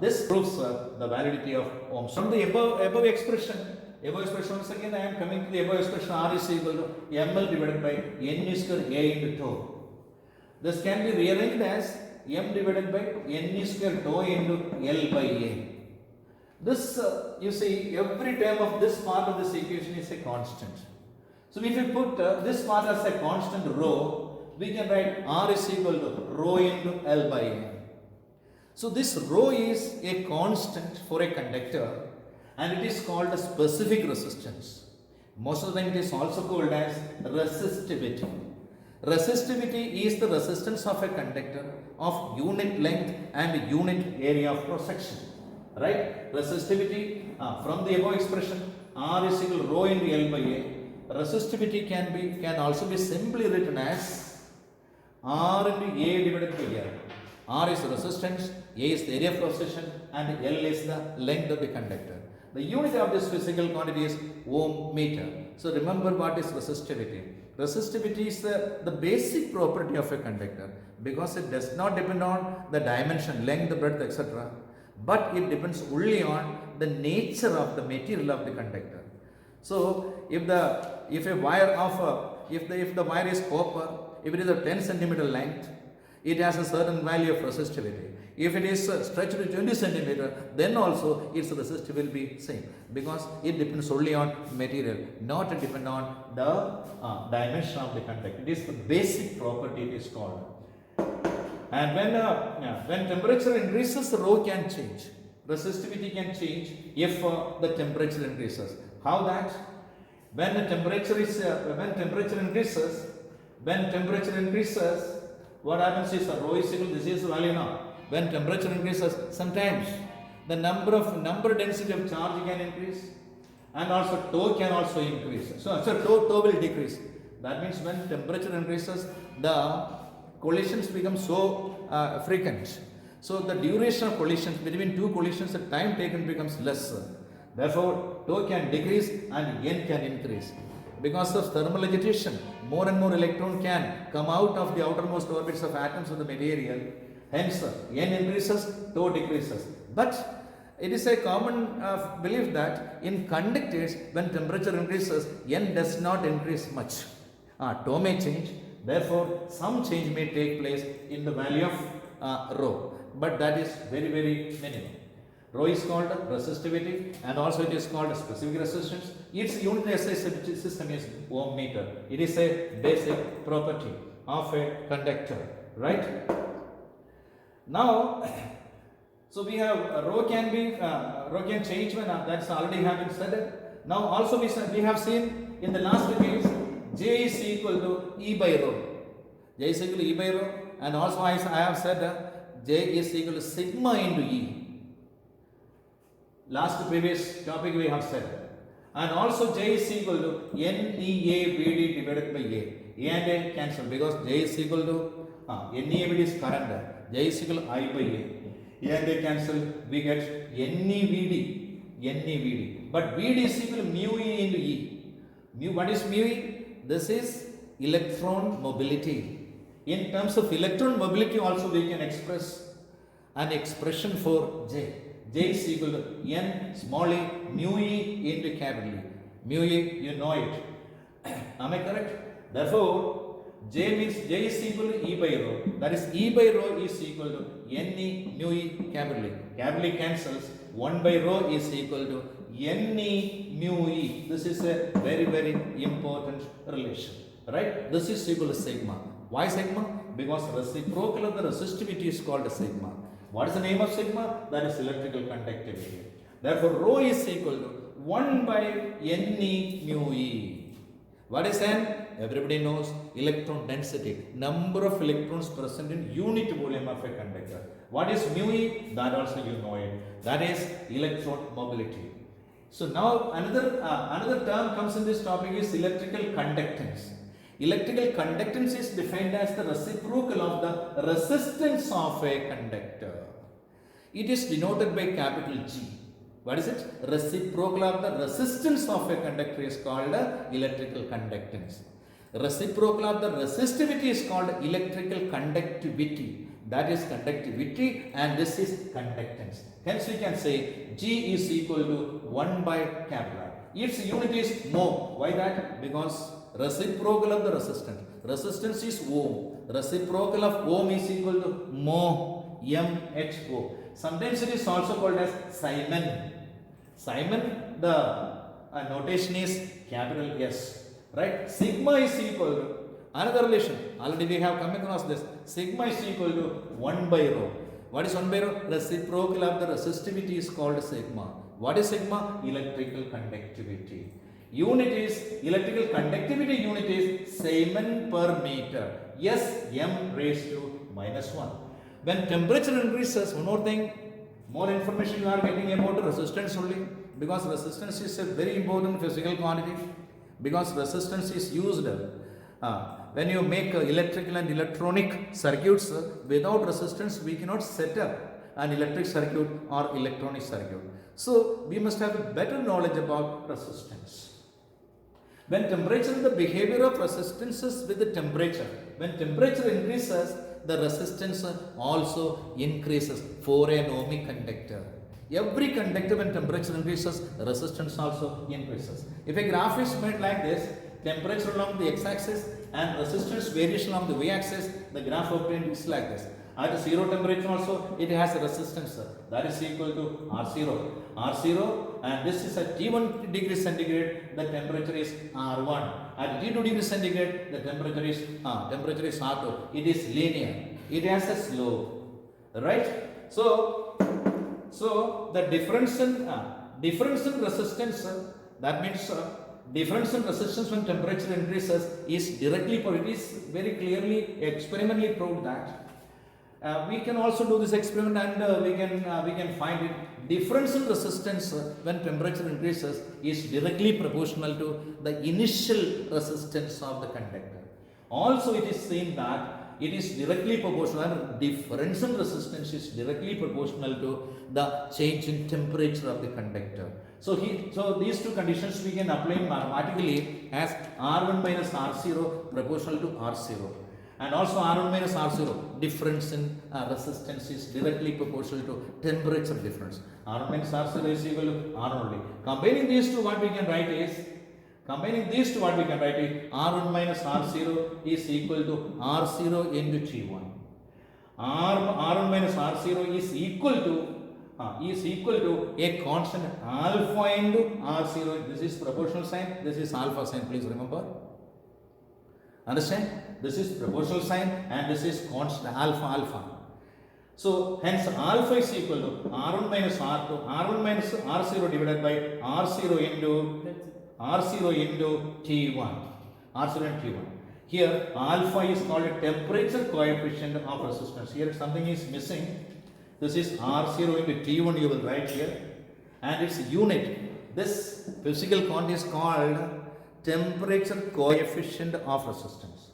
this proves the validity of Ohm's. From the above expression, once again I am coming to the above expression, R is equal to ml divided by n square A into tau. This can be rearranged as m divided by n square tau into L by A. This, you see, every term of this part of this equation is a constant. So if you put this part as a constant rho, we can write R is equal to rho into L by A. So this rho is a constant for a conductor and it is called a specific resistance. Most of the time it is also called as resistivity. Resistivity is the resistance of a conductor of unit length and unit area of cross section. Right? Resistivity from the above expression R is equal to rho into L by A. Resistivity can also be simply written as R into A divided by L. R is the resistance, A is the area of cross section, and L is the length of the conductor. The unit of this physical quantity is ohm meter. So remember what is resistivity. Resistivity is the basic property of a conductor because it does not depend on the dimension, length, breadth, etc. But it depends only on the nature of the material of the conductor. So if the wire is copper, if it is a 10 centimeter length, it has a certain value of resistivity. If it is stretched to 20 centimeter, then also its resistivity will be same because it depends only on material, not depend on the dimension of the conductor. It is the basic property it is called. And when temperature increases, rho can change. Resistivity can change if the temperature increases. How that? When temperature increases, what happens is rho is equal. This is the value now. When temperature increases, sometimes the number density of charge can increase, and also tau can also increase. So tau will decrease. That means when temperature increases, the collisions become so frequent. So the duration of collisions between two collisions, the time taken becomes less. Therefore, tau can decrease and n can increase. Because of thermal agitation, more and more electron can come out of the outermost orbits of atoms of the material. Hence, n increases, tau decreases. But it is a common belief that in conductors, when temperature increases, n does not increase much. Tau may change. Therefore, some change may take place in the value of rho, but that is very, very minimal. Rho is called resistivity and also it is called specific resistance. Its unit SI system is ohm meter. It is a basic property of a conductor, right? Now, so we have rho can change when that's already have been said. Now also we have seen in the last case J is equal to E by rho. J is equal to E by rho, and also I have said J is equal to sigma into E. Last previous topic we have said. And also J is equal to NEAVD divided by A. A and A cancel because J is equal to NEAVD is current. J is equal to I by A. A and A cancel, we get NEVD. But VD is equal to mu E into E. What is mu E? This is electron mobility. In terms of electron mobility also we can express an expression for J. J is equal to N small e mu E into capital E. Mu E, you know it. Am I correct? Therefore, J is equal to E by rho. That is E by rho is equal to Ne mu E capital E. Capital E cancels. 1 by rho is equal to Ne mu E. This is a very, very important relation. Right? This is equal to sigma. Why sigma? Because reciprocal of the resistivity is called sigma. What is the name of sigma? That is electrical conductivity. Therefore, rho is equal to 1 by Ne mu E. What is N? Everybody knows electron density. Number of electrons present in unit volume of a conductor. What is mu E? That also you know it. That is electron mobility. So now another term comes in this topic is electrical conductance. Electrical conductance is defined as the reciprocal of the resistance of a conductor. It is denoted by capital G. What is it? Reciprocal of the resistance of a conductor is called electrical conductance. Reciprocal of the resistivity is called electrical conductivity. That is conductivity, and this is conductance. Hence we can say G is equal to 1 by capital R. Its unit is mho. Why that? Because reciprocal of the resistance. Resistance is ohm. Reciprocal of ohm is equal to mho. MHO. Sometimes it is also called as Simon. Simon, the notation is capital S. Right? Sigma is equal to another relation. Already we have come across this. Sigma is equal to 1 by rho. What is 1 by rho? Reciprocal of the resistivity is called sigma. What is sigma? Electrical conductivity. Unit is electrical conductivity unit is Simon per meter. S m raised to minus 1. When temperature increases, one more thing, more information you are getting about resistance only, because resistance is a very important physical quantity. Because resistance is used when you make electrical and electronic circuits. Without resistance we cannot set up an electric circuit or electronic circuit. So we must have a better knowledge about resistance. When temperature, the behavior of resistances with the temperature. When temperature increases, the resistance also increases for an ohmic conductor. Every conductor, when temperature increases, resistance also increases. If a graph is made like this, temperature along the x-axis and resistance variation along the y-axis, the graph obtained is like this. At 0 temperature also, it has a resistance that is equal to R0. R0, and this is at T1 degree centigrade, the temperature is R1. At T2 degree centigrade, the temperature is R2. It is linear. It has a slope. Right? So the difference in resistance, that means difference in resistance when temperature increases is directly, it is very clearly experimentally proved that. We can also do this experiment, and we can find it. Difference in resistance when temperature increases is directly proportional to the initial resistance of the conductor. Also, it is seen that it is directly proportional. Difference in resistance is directly proportional to the change in temperature of the conductor. So these two conditions we can apply mathematically as R1 minus R0 proportional to R0. And also R1 minus R0, difference in resistance is directly proportional to temperature difference. R1 minus R0 is equal to R only. Combining these two, what we can write is R1 minus R0 is equal to R0 into T1. R1 minus R0 is equal to a constant alpha into R0. This is proportional sign, this is alpha sign, please remember. Understand? This is proportional sign and this is constant alpha. So hence alpha is equal to R1 minus R2, R1 minus R0 divided by R0 into T1. R0 and T1. Here alpha is called a temperature coefficient of resistance. Here something is missing. This is R0 into T1 you will write here, and its unit. This physical quantity is called temperature coefficient of resistance.